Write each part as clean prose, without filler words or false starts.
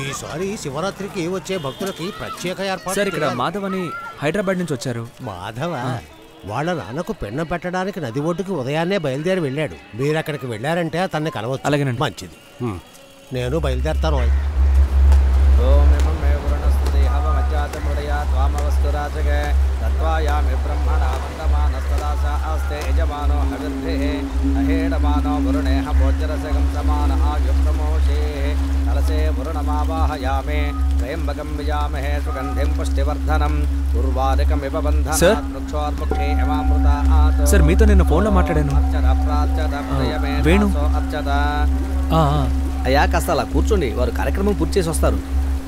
ఈసారి శివరాత్రికి వచ్చే భక్తులకి ప్రత్యేక ఏర్పాటు. సార్ ఇక్కడ మాధవ్ అని హైదరాబాద్ నుంచి వచ్చారు. మాధవ వాళ్ళ నాన్నకు పెన్న పెట్టడానికి నది ఒడ్డుకి ఉదయాన్నే బయలుదేరి వెళ్ళాడు. మీరు అక్కడికి వెళ్ళారంటే అతన్ని కలవచ్చు. అలాగేనండి. మంచిది, నేను బయలుదేరుతాను. సార్ మీతో నిన్న ఫోన్లో మాట్లాడాను. వేణు అయ్యా కాస్త అలా కూర్చోండి, వారు కార్యక్రమం పూర్తి చేసి వస్తారు.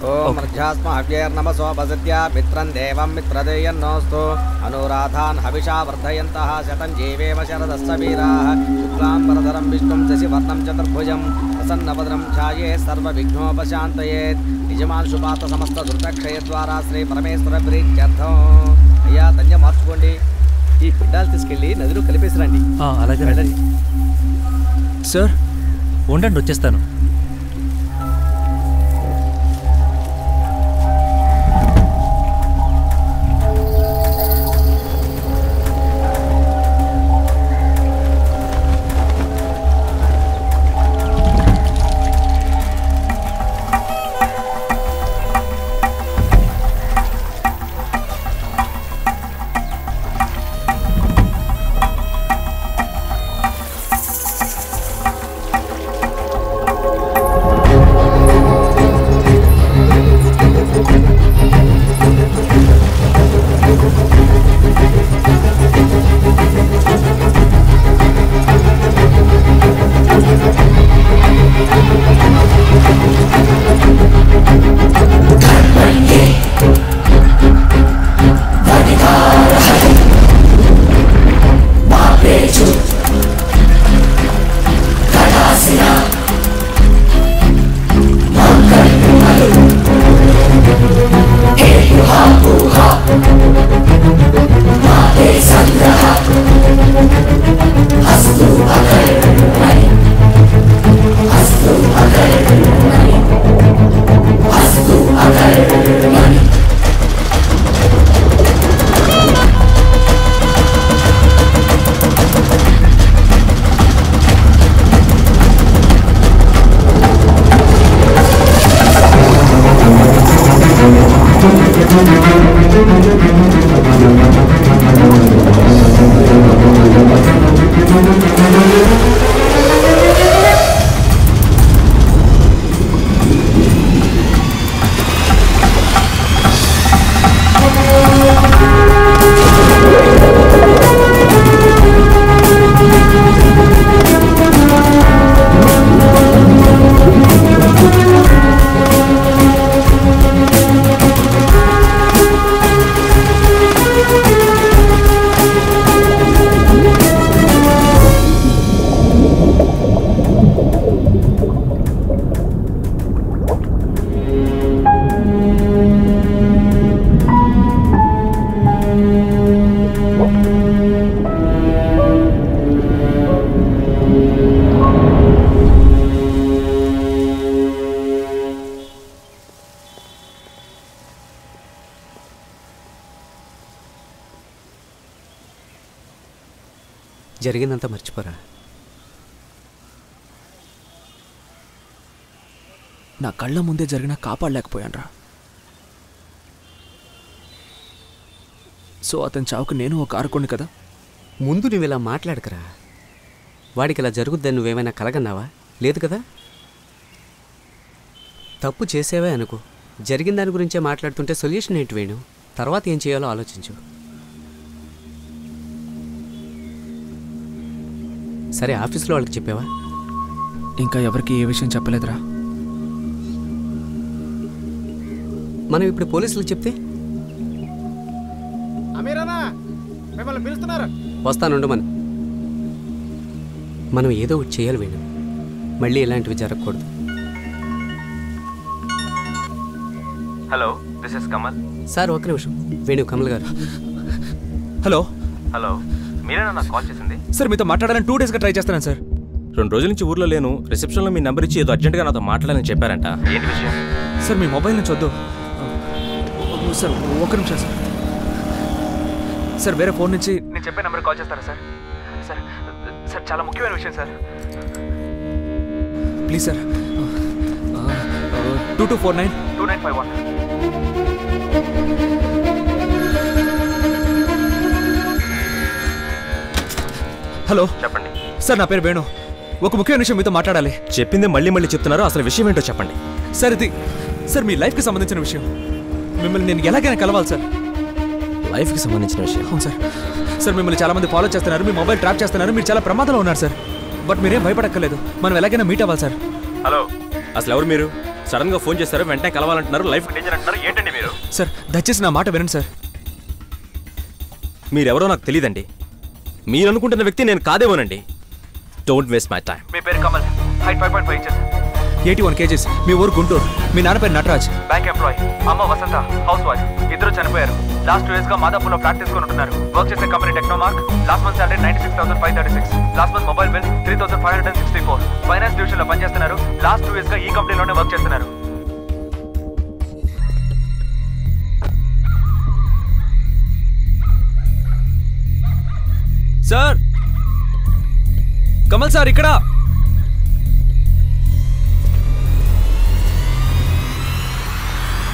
ఓం మధ్యాస్మ హవ్యర్నమసో భజత్య మిత్రం దేవం మిత్రదేయన్నోస్తు అనురాధాన్ హవిషా వర్ధయంతః శతం జీవేమ శరదస్స వీరాః శుక్లాంబరధరం విష్ణుం శశివర్ణం చతుర్భుజం ప్రసన్నవదనం ఛాయే సర్వవిఘ్నోపశాంతయేత్ యజమానుషుపాత సమస్త దుర్దక్షయ ద్వారా శ్రీ పరమేశ్వర ప్రీత్యర్థం. అయ్యా ధన్య మార్చుకోండి, ఈ పిండాలు తీసుకెళ్ళి నదిలో కలిపేసిరండి. అలాగే వెళ్ళండి సార్. ఉండండి, వచ్చేస్తాను. జరిగిందంతా మర్చిపోరా. నా కళ్ళ ముందే జరిగినా కాపాడలేకపోయాను రా. సో అతని చావుకు నేను ఒక కారకుడిని కదా. ముందు నువ్వు ఇలా మాట్లాడకరా. వాడికి ఇలా జరుగుద్దని నువ్వేమైనా కలగన్నావా? లేదు కదా. తప్పు చేసేవే అనుకో, జరిగిన దాని గురించే మాట్లాడుతుంటే సొల్యూషన్ ఏంటి వేణు? తర్వాత ఏం చేయాలో ఆలోచించు. సరే, ఆఫీస్లో వాళ్ళకి చెప్పావా? ఇంకా ఎవరికి ఏ విషయం చెప్పలేదురా. మనం ఇప్పుడు పోలీసులకు చెప్తే వస్తానుండు. మనం ఏదో ఒకటి చేయాలి వేణు. మళ్ళీ ఇలాంటివి జరగకూడదు. Hello, this is Kamal. Sir ఒక్క నిమిషం. వేణు, కమల్ గారు. హలో హలో, మీరేనా నాకు కాల్ చేసింది? సార్ మీతో మాట్లాడాలని 2 డేస్గా ట్రై చేస్తున్నాను సార్. 2 రోజుల నుంచి ఊర్లో లేను. రిసెప్షన్లో మీ నెంబర్ ఇచ్చి ఏదో అర్జెంట్గా నాతో మాట్లాడాలని చెప్పారంట. ఏంటి విషయం? సార్ మీ మొబైల్ నుంచి వద్దు సార్, ఒక్క నిమిషం సార్. సార్ వేరే ఫోన్ నుంచి నేను చెప్పే నెంబర్ కాల్ చేస్తారా సార్? సార్ సార్ చాలా ముఖ్యమైన విషయం సార్. Please sir. 22492951. హలో చెప్పండి. సార్, నా పేరు వేణు. ఒక ముఖ్యమైన విషయం మీతో మాట్లాడాలి. చెప్పింది మళ్ళీ మళ్ళీ చెప్తున్నారు, అసలు విషయం ఏంటో చెప్పండి. సార్ ఇది సార్ మీ లైఫ్కి సంబంధించిన విషయం. మిమ్మల్ని నేను ఎలాగైనా కలవాలి సార్. లైఫ్కి సంబంధించిన విషయం? అవును సార్. సార్ మిమ్మల్ని చాలా మంది ఫాలో చేస్తున్నారు, మీ మొబైల్ ట్రాప్ చేస్తున్నారు, మీరు చాలా ప్రమాదంలో ఉన్నారు సార్. బట్ మీరేం భయపడక్కర్లేదు, మనం ఎలాగైనా మీట్ అవ్వాలి సార్. హలో, అసలు ఎవరు మీరు? సడన్ గా ఫోన్ చేస్తారు, వెంటనే కలవాలంటున్నారు, లైఫ్ డేంజర్ అంటున్నారు, ఏంటండి మీరు? సార్ దయచేసి నా మాట వినండి సార్. మీరెవరో నాకు తెలియదండి. మీరు అనుకుంటున్న వ్యక్తి నేను కాదేమోనండి. Don't waste my time. మీ పేరు కమల్, హైట్ 5.5 ఇంచెస్, 81 kgs, మీ ఊరు గుంటూరు, మీ నాన్న పేరు నటరాజ్, బ్యాంక్ ఎంప్లాయీ, అమ్మ వసంత హౌస్ వైఫ్, ఇద్దరు చనిపోయారు. లాస్ట్ 2 years గా మాదాపూర్లో ఫ్లాట్ తీసుకొని ఉంటున్నారు. వర్క్ చేసే company Technomark. Last month salary 96,536. Last month mobile bill 3,564. Finance division లో పనిచేస్తున్నారు. లాస్ట్ 2 years గా ఈ కంపెనీలోనే వర్క్ చేస్తున్నారు. సార్, కమల్ సార్ ఇక్కడ.